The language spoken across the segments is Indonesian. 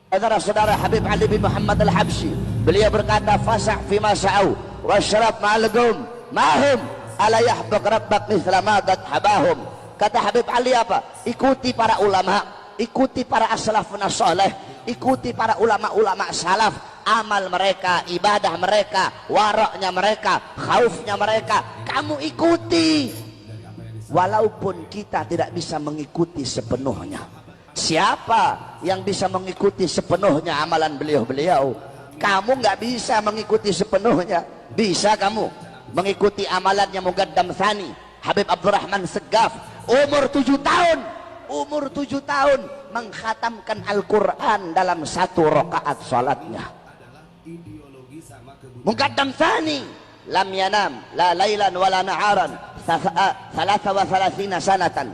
Saudara Habib Ali bin Muhammad Al-Habsyi, beliau berkata, fasa' fima sa'au wasyrab ma'algum mahum ala yahbaq rabbak mithla ma habahum. Kata Habib Ali apa? Ikuti para ulama, ikuti para as-salafun as-salih, ikuti para ulama-ulama salaf, amal mereka, ibadah mereka, waraknya mereka, khaufnya mereka, kamu ikuti. Walaupun kita tidak bisa mengikuti sepenuhnya. Siapa yang bisa mengikuti sepenuhnya amalan beliau-beliau? Kamu nggak bisa mengikuti sepenuhnya. Bisa kamu mengikuti amalannya Muqaddam Tsani Habib Abdurrahman Segaf, umur 7 tahun, umur 7 tahun mengkhatamkan Al-Quran dalam 1 rakaat salatnya. Muqaddam Tsani lam yanam la lailan wala naharan 33 sanatan.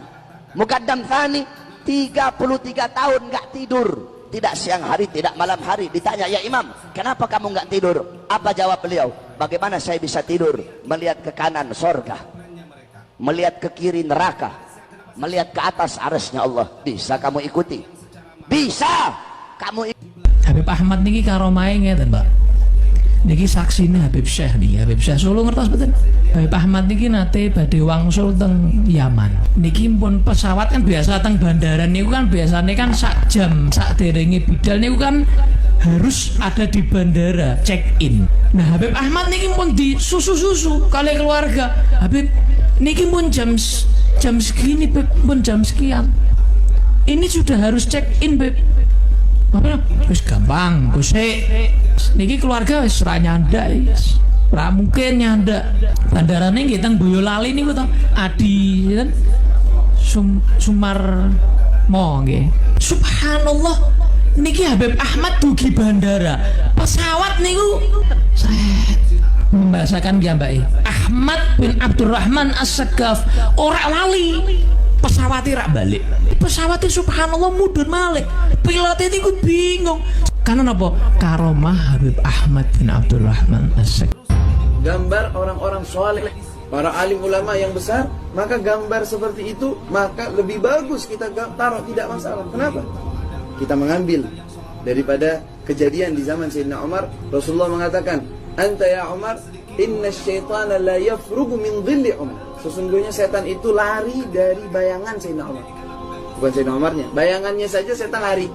Muqaddam Tsani 33 tahun nggak tidur, tidak siang hari, tidak malam hari. Ditanya, ya Imam, kenapa kamu nggak tidur? Apa jawab beliau? Bagaimana saya bisa tidur? Melihat ke kanan sorga, melihat ke kiri neraka, melihat ke atas arasnya Allah. Bisa kamu ikuti? Bisa kamu ikuti. Habib Ahmad niki karomahe ngeten, Mbak. Niki saksine Habib Syekh nih, Habib Syekh Solo ngertos betul. Habib Ahmad niki nate badhe wangsul teng Yaman. Niki pun pesawat kan biasa teng bandara niku kan biasanya kan sak jam sak derenge bidal niku kan harus ada di bandara check in. Nah Habib Ahmad niki pun di susu-susu kali keluarga. Habib niki pun jam segini, Beb, pun jam sekian. Ini sudah harus check in, Beb. Wis gampang, kusik. Niki keluarga wis ra nyandak, ra mungkin nyandak. Bandarane nggih teng Boyolali niku to. Adi kan Sumarmo nggih. Subhanallah. Niki Habib Ahmad dugi bandara. Pesawat niku membahasakan dia Mbak Ahmad bin Abdurrahman As-Segaf ora lali. Pesawatnya rak balik, pesawatnya subhanallah mudun malik, pilotnya itu bingung karena apa? Karomah Habib Ahmad bin Abdurrahman As-Segaf. Gambar orang-orang soleh, para alim ulama yang besar, maka gambar seperti itu maka lebih bagus kita taruh, tidak masalah. Kenapa? Kita mengambil daripada kejadian di zaman Sayyidina Umar. Rasulullah mengatakan, anta ya Umar, inna syaitana la yafrugu min dhilli Umar. Sesungguhnya setan itu lari dari bayangan Sayyidina Umar. Bukan Sayyidina Umarnya, bayangannya saja setan lari,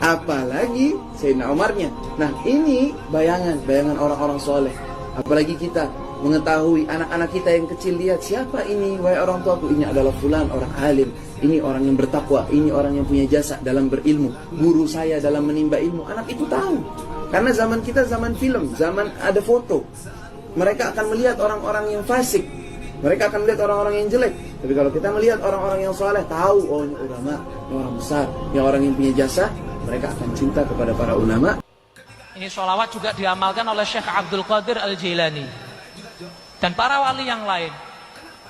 apalagi Sayyidina Umarnya. Nah ini bayangan orang-orang soleh. Apalagi kita mengetahui anak-anak kita yang kecil, lihat siapa ini, wahai orang tuaku, ini adalah fulan, orang alim, ini orang yang bertakwa, ini orang yang punya jasa dalam berilmu, guru saya dalam menimba ilmu. Anak itu tahu, karena zaman kita zaman film, zaman ada foto. Mereka akan melihat orang-orang yang fasik, mereka akan melihat orang-orang yang jelek. Tapi kalau kita melihat orang-orang yang soleh, tahu, oh ini ulama, ini orang besar, ini orang yang punya jasa, mereka akan cinta kepada para ulama. Ini sholawat juga diamalkan oleh Syekh Abdul Qadir Al-Jilani dan para wali yang lain.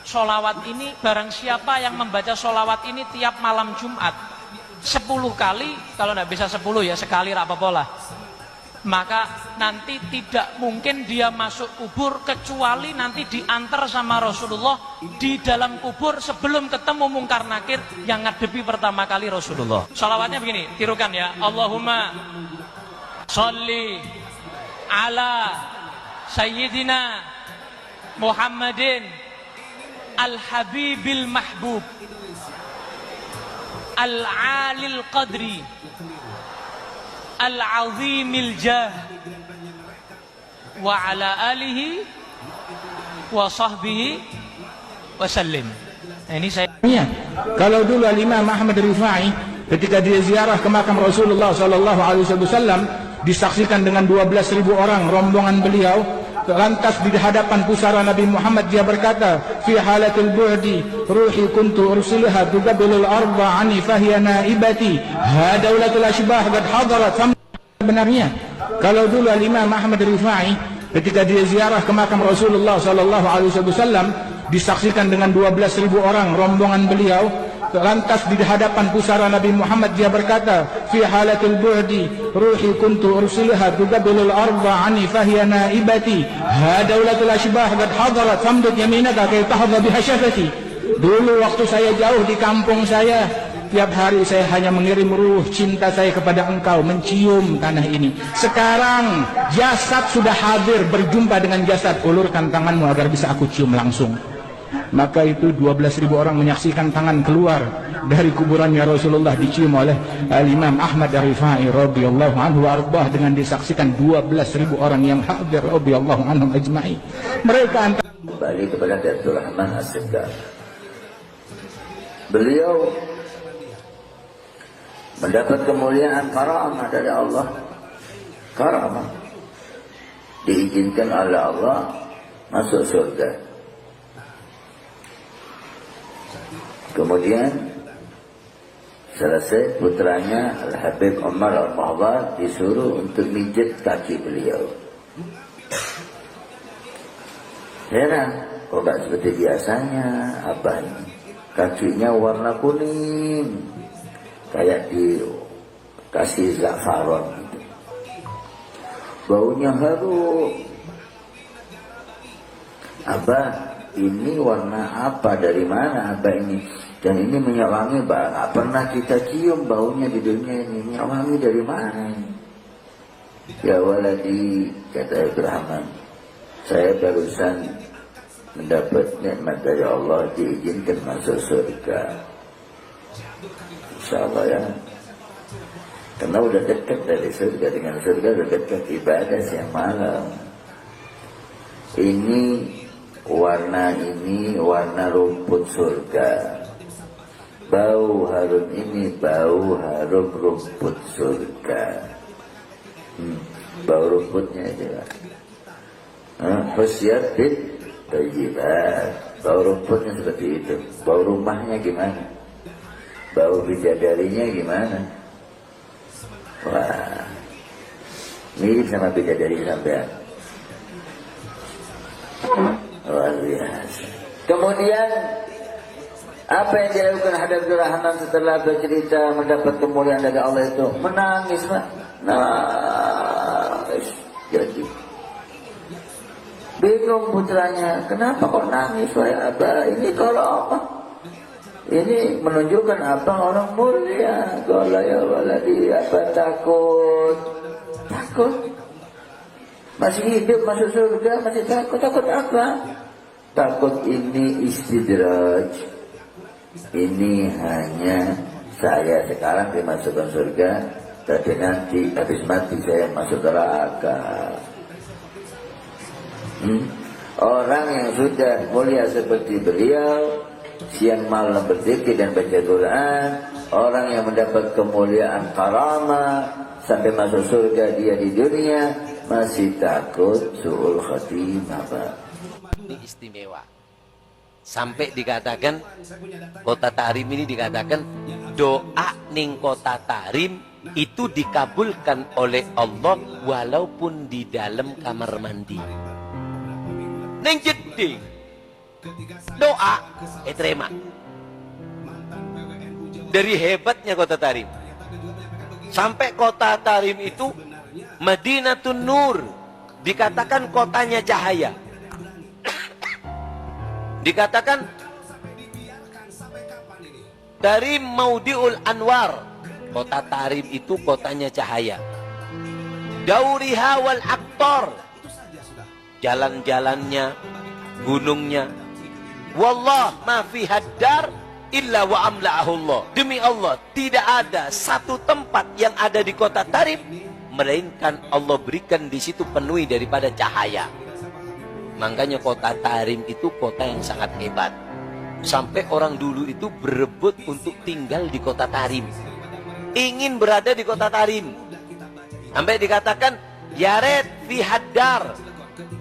Sholawat ini, barang siapa yang membaca sholawat ini tiap malam Jumat 10 kali, kalau tidak bisa 10 ya sekali rapapola, maka nanti tidak mungkin dia masuk kubur kecuali nanti diantar sama Rasulullah di dalam kubur sebelum ketemu mungkar nakir yang ngadepi pertama kali Rasulullah. Sholawatnya begini, tirukan ya. Allahumma sholli ala sayyidina Muhammadin al-habibil mahbub al-alil qadri al-azimil jah wa ala alihi wa sahbihi wa sallim. Nah, ini saya. Kalau dulu Imam Ahmad Rifai ketika dia ziarah ke makam Rasulullah sallallahu alaihi wasallam disaksikan dengan 12.000 orang rombongan beliau. Lantas di hadapan pusara Nabi Muhammad dia berkata, fi halatil bu'di ruhi kuntu ursiluha tuqabbilul arda ani fahiya naibati hadaulatul ashbah qad hadarat. Sebenarnya kalau dulu Imam Ahmad Rifai ketika dia ziarah ke makam Rasulullah sallallahu alaihi wasallam disaksikan dengan 12.000 orang rombongan beliau. Lantas di hadapan pusara Nabi Muhammad dia berkata, fi halatil bu'di ruhi kuntu ursiluha tuqabbilul arda ani fahiya naibati hadaulatul ashbah qad hadarat famdud yaminaka kay tahdha biha syafati. Dulu waktu saya jauh di kampung saya, Setiap hari saya hanya mengirim ruh cinta saya kepada engkau, mencium tanah ini. Sekarang jasad sudah hadir, berjumpa dengan jasad. Ulurkan tanganmu agar bisa aku cium langsung. Maka itu 12.000 orang menyaksikan tangan keluar dari kuburannya Rasulullah, dicium oleh Imam Ahmad Ar-Rifai radhiyallahu anhu arbah, dengan disaksikan 12.000 orang yang hadir radhiyallahu anhum ajma'i. Mereka kembali kepada Datuk Rahman As-Segaf. Beliau mendapat kemuliaan karamah dari Allah. Karamah diizinkan oleh Allah masuk surga. Kemudian selesai, putranya Al-Habib Umar Al-Mahbar disuruh untuk mijit kaki beliau. Heran, kok gak seperti biasanya abah ini. Kakinya warna kuning, kayak dikasih za'faron gitu. Baunya harum. Abah, ini warna apa? Dari mana abah ini? Dan ini minyak wangi, nggak pernah kita cium baunya di dunia ini. Minyak wangi dari mana ini? Ya waladi, kata Ibrahim, saya barusan mendapat nikmat dari Allah, diizinkan masuk surga. Insya Allah ya. Karena udah dekat dari surga, dengan surga udah dekat, ibadah siang malam. Ini warna rumput surga. Bau harum ini bau harum rumput surga. Bau rumputnya aja. Khusyat bit tayyibat. Bau rumputnya seperti itu. Bau rumahnya gimana? Bau bidadarinya gimana? Wah, mirip sama bidadari sampean. Luar biasa. Kemudian apa yang dilakukan Habib Rahman setelah bercerita mendapat kemuliaan dari Allah itu? Menangis, Pak. Nangis. Jadi bingung putranya, kenapa kok nangis wahai abah? Ini kalau ini menunjukkan abang orang mulia. Kalau ya waladi, apa takut? Takut? Masih hidup masuk surga, masih takut? Takut apa? Takut ini istidraj. Ini hanya saya sekarang dimasukkan surga, tapi nanti habis mati saya masuk neraka. Orang yang sudah mulia seperti beliau, siang malam berzikir dan baca Quran, orang yang mendapat kemuliaan karamah sampai masuk surga dia di dunia, masih takut su'ul khatimah, Pak. Ini istimewa. Sampai dikatakan Kota Tarim ini dikatakan doa ning Kota Tarim itu dikabulkan oleh Allah walaupun di dalam kamar mandi. Neng jeding doa terima. Dari hebatnya Kota Tarim. Sampai Kota Tarim itu Madinatun Nur, dikatakan kotanya cahaya. Dikatakan Tarim Maudiul Anwar, Kota Tarim itu kotanya cahaya. Dauriha wal Aktor, jalan-jalannya, gunungnya. Wallah ma fi haddar illa wa amla'ahullah. Demi Allah, tidak ada satu tempat yang ada di Kota Tarim melainkan Allah berikan di situ penuhi daripada cahaya. Makanya Kota Tarim itu kota yang sangat hebat. Sampai orang dulu itu berebut untuk tinggal di Kota Tarim. Ingin berada di Kota Tarim. Sampai dikatakan yaret fi haddar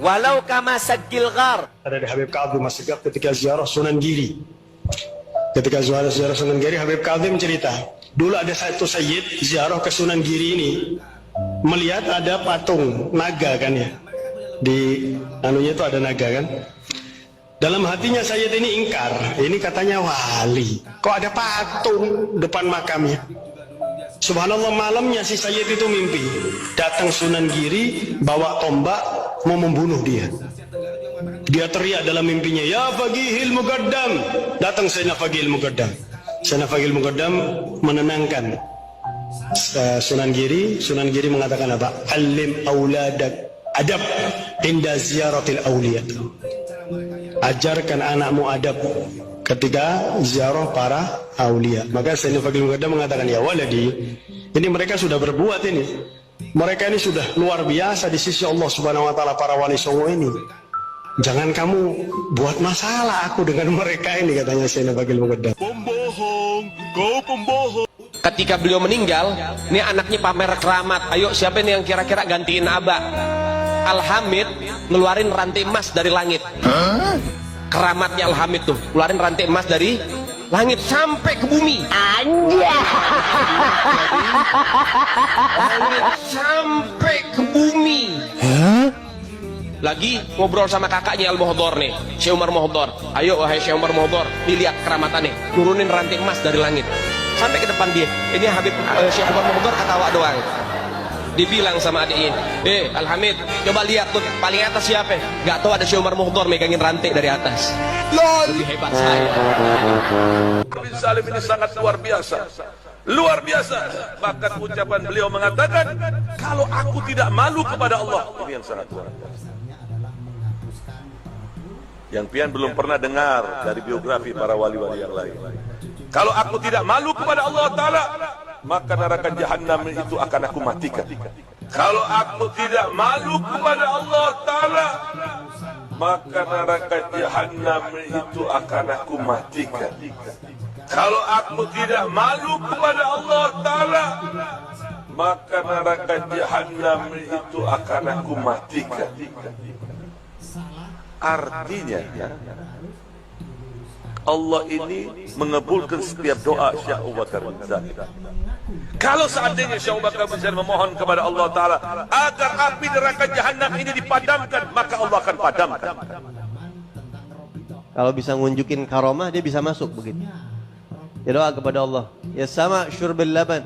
walau kama sagil ghar. Ada di Habib Kadzim As-Segaf ketika ziarah Sunan Giri. Ketika ziarah Sunan Giri, Habib Kadzim cerita, dulu ada satu sayyid ziarah ke Sunan Giri ini, melihat ada patung naga kan ya. Di anunya itu ada naga kan. Dalam hatinya sayyid ini ingkar, ini katanya wali, kok ada patung depan makamnya. Subhanallah, malamnya si sayyid itu mimpi datang Sunan Giri bawa tombak mau membunuh dia. Dia teriak dalam mimpinya, ya Faqihil Muqaddam. Datang Sayyidina Faqihil Muqaddam. Sayyidina Faqihul Muqaddam menenangkan Sunan Giri. Sunan Giri mengatakan apa? Alim auladak adab inda ziyaratil awliya. Ajarkan anakmu adab ketika ziarah para aulia. Maka Sayyidina Faqihul Muqaddam mengatakan, ya waladi, ini mereka sudah berbuat ini. Mereka ini sudah luar biasa di sisi Allah Subhanahu wa taala, para wali songo ini. Jangan kamu buat masalah aku dengan mereka ini, katanya Sayyidina Faqihul Muqaddam. Pembohong, kau pembohong. Ketika beliau meninggal, ini anaknya pamer keramat. Ayo siapa nih yang kira-kira gantiin Abah? Al-Hamid ngeluarin rantai emas dari langit. Keramatnya Al-Hamid tuh, ngeluarin rantai emas dari langit sampai ke bumi. Sampai ke bumi. Lagi ngobrol sama kakaknya Al-Muhdhar nih, Syekh Umar Muhdhar. Ayo wahai Syekh Umar Muhdhar, dilihat keramatannya, nurunin rantai emas dari langit sampai ke depan dia. Ini Habib Syekh Umar Muhdhar ketawa doang. Dibilang sama adiknya, Al-Hamid, coba lihat tuh paling atas siapa? Gak tahu ada Syekh Umar Muhdhar megangin rantai dari atas. Lebih hebat saya. Bin Salim ini sangat luar biasa. Luar biasa. Bahkan ucapan beliau mengatakan, kalau aku tidak malu kepada Allah. Ini yang sangat luar biasa. Yang pian belum pernah dengar dari biografi para wali-wali yang lain. Kalau aku tidak malu kepada Allah Ta'ala, maka neraka Jahannam itu akan aku matikan. Kalau aku tidak malu kepada Allah Ta'ala, maka neraka Jahannam itu akan aku matikan. Kalau aku tidak malu kepada Allah Ta'ala, maka neraka Jahannam itu akan aku matikan. Artinya Allah ini mengabulkan setiap doa Syekh Abu Bakar bin Zaid. Kalau seandainya Syekh Abu Bakar bin Zaid memohon kepada Allah Ta'ala agar api neraka Jahannam ini dipadamkan, maka Allah akan padamkan. Kalau bisa ngunjukin karomah, dia bisa masuk begitu. Dia doa kepada Allah, ya sama syurbil laban,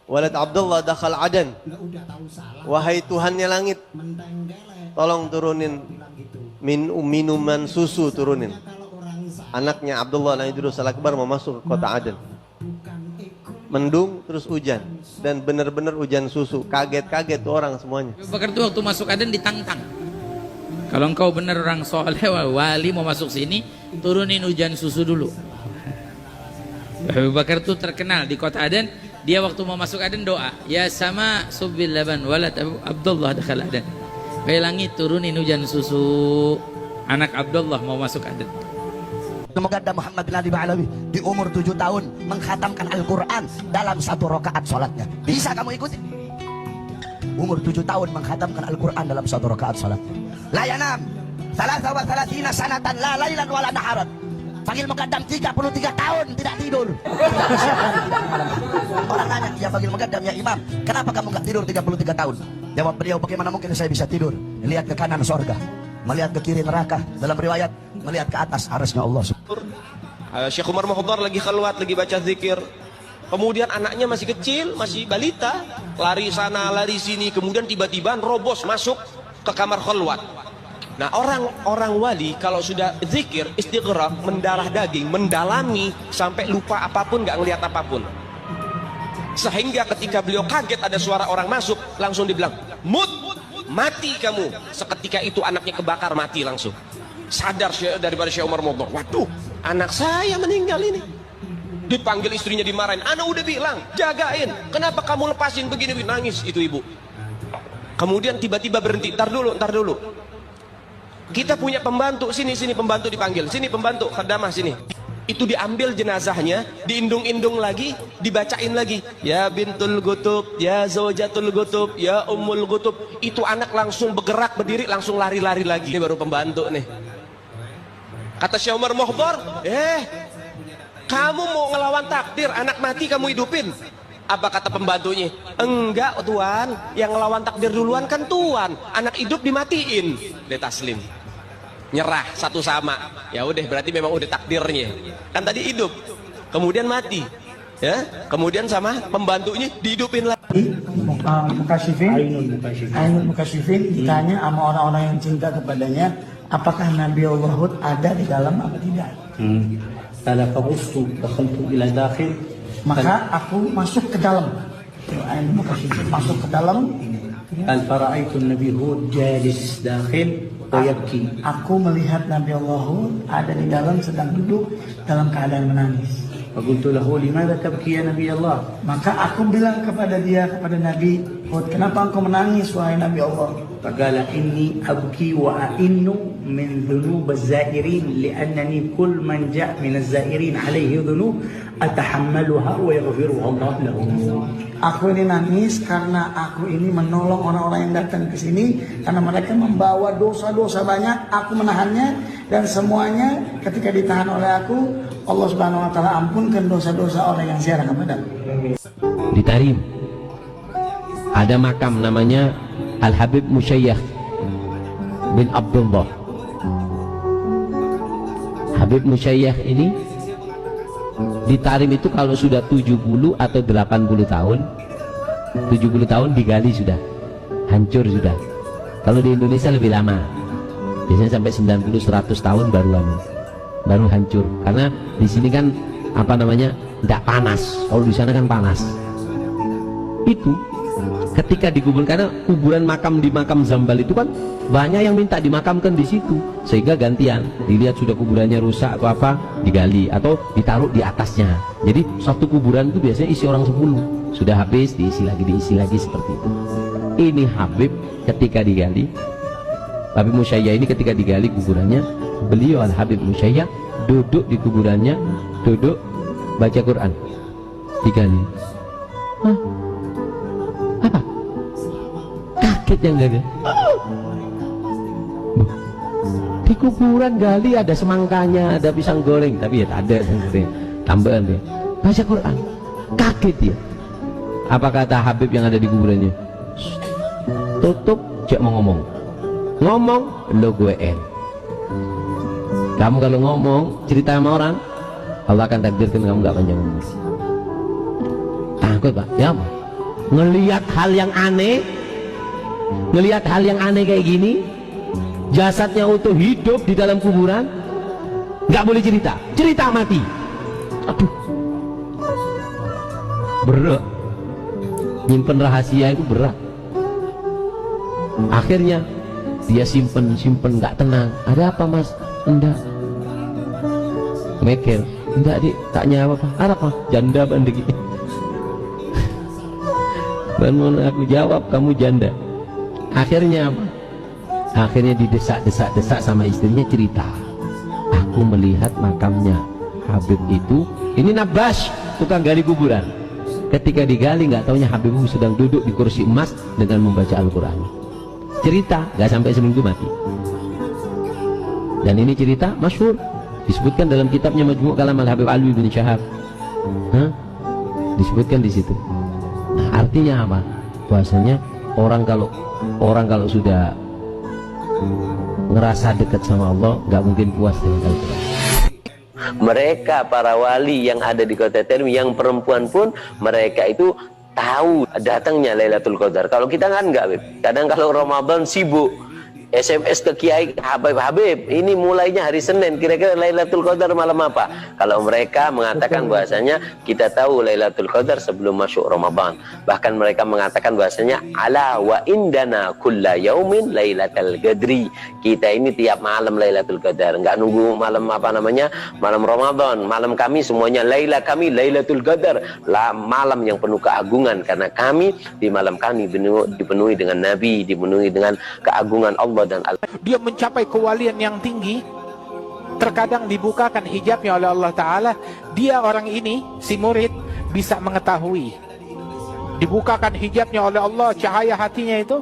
walad Abdullah dakhal Adan. Wahai Tuhannya langit, tolong turunin minuman susu, turunin. Anaknya Abdullah Naidurus Al-Akbar mau masuk ke kota Aden. Mendung terus hujan, dan benar-benar hujan susu. Kaget-kaget tuh orang semuanya. Abu Bakar itu waktu masuk Aden ditantang. Kalau engkau benar orang soleh wali mau masuk sini, turunin hujan susu dulu. Abu Bakar itu terkenal di kota Aden. Dia waktu mau masuk Aden doa, ya sama subbil laban walad Abdullah dakhal Aden. Wahai langit turunin hujan susu, anak Abdullah mau masuk Aden. Muqaddam Muhammad bin Ali Ba'alawi di umur 7 tahun mengkhatamkan Al-Quran dalam 1 rakaat sholatnya. Bisa kamu ikuti? Umur 7 tahun mengkhatamkan Al-Quran dalam 1 rakaat sholatnya. La yanam 33 sanatan la lailan wala naharan. Faqihul Muqaddam 33 tahun tidak tidur. Orang nanya, ya Faqihul Muqaddam, ya Imam, kenapa kamu gak tidur 33 tahun? Jawab beliau, bagaimana mungkin saya bisa tidur? Lihat ke kanan sorga, melihat ke kiri neraka. Dalam riwayat, melihat ke atas arasnya Allah. Syekh Umar Muhdhar lagi khalwat, lagi baca zikir. Kemudian anaknya masih kecil, masih balita, lari sana, lari sini. Kemudian tiba-tiba robos masuk ke kamar khalwat. Nah, orang-orang wali kalau sudah zikir, istighraq, mendarah daging, mendalami sampai lupa apapun, nggak ngelihat apapun. Sehingga ketika beliau kaget ada suara orang masuk, langsung dibilang, "Mut, mati kamu." Seketika itu anaknya kebakar, mati langsung. Sadar daripada Syekh Umar Muhdhar, waduh, anak saya meninggal ini. Dipanggil istrinya, dimarahin. Ana udah bilang, jagain. Kenapa kamu lepasin begini? Nangis itu ibu. Kemudian tiba-tiba berhenti. Ntar dulu. Kita punya pembantu, sini pembantu dipanggil, sini pembantu, khadamah sini. Itu diambil jenazahnya, diindung-indung lagi, dibacain lagi. Ya bintul gutub, ya zawjatul gutub, ya ummul gutub. Itu anak langsung bergerak, berdiri, langsung lari-lari lagi. Ini baru pembantu nih. Kata Syekh Umar Muhdhar, kamu mau ngelawan takdir, anak mati kamu hidupin. Apa kata pembantunya? Enggak tuan, yang ngelawan takdir duluan kan tuan. Anak hidup dimatiin. Dia taslim, nyerah satu sama. Ya udah, berarti memang udah takdirnya. Kan tadi hidup, kemudian mati, ya. Kemudian sama pembantunya dihidupin lagi. Ainul Mukashifin ditanya sama orang-orang yang cinta kepadanya, apakah Nabi Allah Hud ada di dalam apa tidak? قال فغصت دخلت إلى داخل maka aku masuk ke dalam. Masuk ke dalam. قال فرأيت النبي هود جالس داخل ويبكي. Aku melihat Nabi Allah Hud ada di dalam sedang duduk dalam keadaan menangis. فقلت له لماذا تبكي يا نبي الله? Maka aku bilang kepada dia, kepada Nabi Hud, kenapa engkau menangis wahai Nabi Allah? فقال إني أبكي وأئن من ذنوب الزائرين لأنني كل من جاء من الزائرين عليه ذنوب أتحملها ويغفرها الله له. Aku ini nangis karena aku ini menolong orang-orang yang datang ke sini karena mereka membawa dosa-dosa banyak, aku menahannya dan semuanya ketika ditahan oleh aku, Allah Subhanahu wa taala ampunkan dosa-dosa orang yang ziarah kepada aku. Di Tarim ada makam namanya Al-Habib Musyayyah bin Abdullah. Habib Musyayyah ini di Tarim itu kalau sudah 70 atau 80 tahun 70 tahun digali sudah hancur sudah. Kalau di Indonesia lebih lama, biasanya sampai 90-100 tahun baru hancur, karena di sini kan apa namanya tidak panas. Kalau di sana kan panas. Itu ketika dikubur, karena kuburan makam di makam Zambal itu kan banyak yang minta dimakamkan di situ, sehingga gantian dilihat sudah kuburannya rusak atau apa digali atau ditaruh di atasnya. Jadi satu kuburan itu biasanya isi orang 10, sudah habis diisi lagi seperti itu. Ini Habib ketika digali, Habib Musyayyah ini ketika digali kuburannya, beliau Al-Habib Musyayyah duduk di kuburannya, duduk baca Quran, digali. Hah? Apa? Kaget yang gagal. Di kuburan gali ada semangkanya, ada pisang goreng, tapi ya tak ada tambahan dia. Baca Quran, kaget dia. Apa kata Habib yang ada di kuburannya? Tutup, cek mau ngomong lo gue en. Kamu kalau ngomong cerita sama orang, Allah akan takdirkan kamu gak panjang umur. Takut pak? Ya apa? Ngelihat hal yang aneh kayak gini, jasadnya utuh hidup di dalam kuburan, nggak boleh cerita mati. Aduh, berat, nyimpen rahasia itu berat. Akhirnya dia simpen nggak tenang. Ada apa mas? Enggak. Mikir, enggak dik, tak nyawa apa? Apa? Janda bandegi. Bangun aku jawab, kamu janda. Akhirnya apa? Akhirnya didesak sama istrinya, cerita, aku melihat makamnya Habib itu, ini Nabas, tukang gali kuburan. Ketika digali nggak taunya Habib sedang duduk di kursi emas dengan membaca Al-Quran. Cerita, nggak sampai seminggu mati. Dan ini cerita masyhur, disebutkan dalam kitabnya Majmu' Kalam Al-Habib Alwi bin Syahab. Disebutkan di situ. Nah, artinya apa? Bahasanya orang kalau sudah ngerasa dekat sama Allah, nggak mungkin puas dengan Al-Quran. Mereka para wali yang ada di kota Tarim, yang perempuan pun mereka itu tahu datangnya Lailatul Qadar. Kalau kita kan nggak, kadang kalau Ramadan sibuk SMS ke Kiai Habib, ini mulainya hari Senin, kira-kira Lailatul Qadar malam apa? Kalau mereka mengatakan bahasanya kita tahu Lailatul Qadar sebelum masuk Ramadan. Bahkan mereka mengatakan bahasanya ala wa indana kulla yaumin Lailatul Qadri. Kita ini tiap malam Lailatul Qadar, enggak nunggu malam apa namanya? Malam Ramadan. Malam kami semuanya kami Lailatul Qadar, malam yang penuh keagungan, karena kami di malam kami dipenuhi dengan nabi, dipenuhi dengan keagungan Allah dan dia mencapai kewalian yang tinggi. Terkadang dibukakan hijabnya oleh Allah Ta'ala, dia orang ini, si murid, bisa mengetahui. Dibukakan hijabnya oleh Allah, cahaya hatinya itu,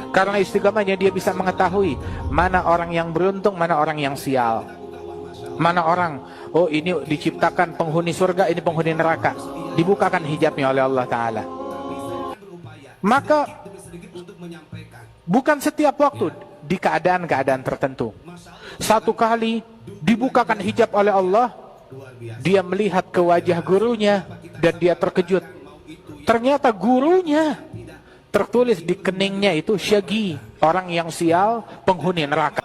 karena istiqamahnya dia bisa mengetahui mana orang yang beruntung, mana orang yang sial, mana orang, oh ini diciptakan penghuni surga, ini penghuni neraka. Dibukakan hijabnya oleh Allah Ta'ala. Maka bukan setiap waktu, di keadaan-keadaan tertentu. Satu kali dibukakan hijab oleh Allah, dia melihat ke wajah gurunya dan dia terkejut. Ternyata gurunya tertulis di keningnya itu syagi, orang yang sial, penghuni neraka.